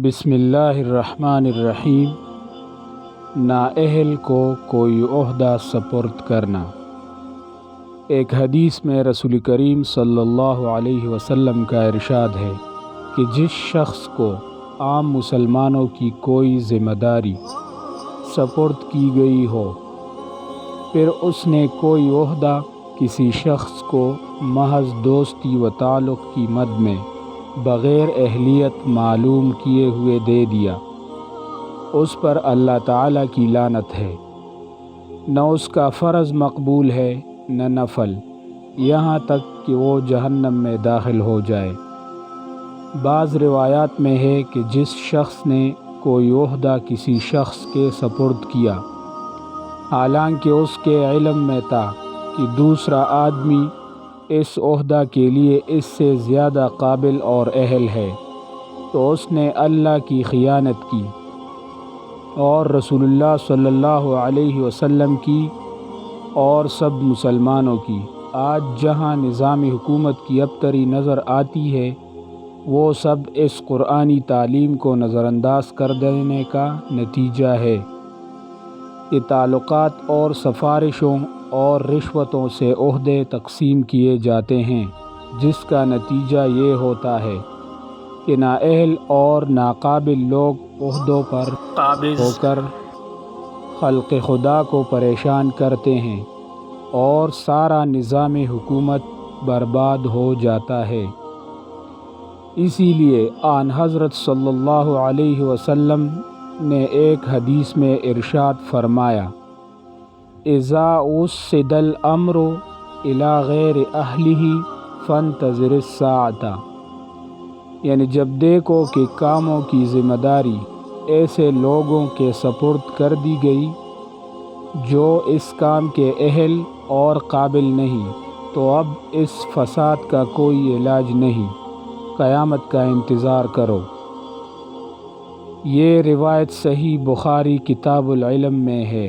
بسم اللہ الرحمن الرحیم۔ نااہل کو کوئی عہدہ سپرد کرنا۔ ایک حدیث میں رسول کریم صلی اللہ علیہ وسلم کا ارشاد ہے کہ جس شخص کو عام مسلمانوں کی کوئی ذمہ داری سپرد کی گئی ہو، پھر اس نے کوئی عہدہ کسی شخص کو محض دوستی و تعلق کی مد میں بغیر اہلیت معلوم کیے ہوئے دے دیا، اس پر اللہ تعالیٰ کی لعنت ہے۔ نہ اس کا فرض مقبول ہے نہ نفل، یہاں تک کہ وہ جہنم میں داخل ہو جائے۔ بعض روایات میں ہے کہ جس شخص نے کوئی عہدہ کسی شخص کے سپرد کیا، حالانکہ اس کے علم میں تھا کہ دوسرا آدمی اس عہدہ کے لیے اس سے زیادہ قابل اور اہل ہے، تو اس نے اللہ کی خیانت کی اور رسول اللہ صلی اللہ علیہ وسلم کی اور سب مسلمانوں کی۔ آج جہاں نظام حکومت کی ابتری نظر آتی ہے، وہ سب اس قرآنی تعلیم کو نظر انداز کر دینے کا نتیجہ ہے۔ یہ تعلقات اور سفارشوں اور رشوتوں سے عہدے تقسیم کیے جاتے ہیں، جس کا نتیجہ یہ ہوتا ہے کہ نااہل اور ناقابل لوگ عہدوں پر قابض ہو کر خلق خدا کو پریشان کرتے ہیں اور سارا نظام حکومت برباد ہو جاتا ہے۔ اسی لیے آن حضرت صلی اللہ علیہ وسلم نے ایک حدیث میں ارشاد فرمایا، اذا وسد الامر الی غیر اہلہ فانتظر الساعۃ، یعنی جب دیکھو کہ کاموں کی ذمہ داری ایسے لوگوں کے سپرد کر دی گئی جو اس کام کے اہل اور قابل نہیں، تو اب اس فساد کا کوئی علاج نہیں، قیامت کا انتظار کرو۔ یہ روایت صحیح بخاری کتاب العلم میں ہے۔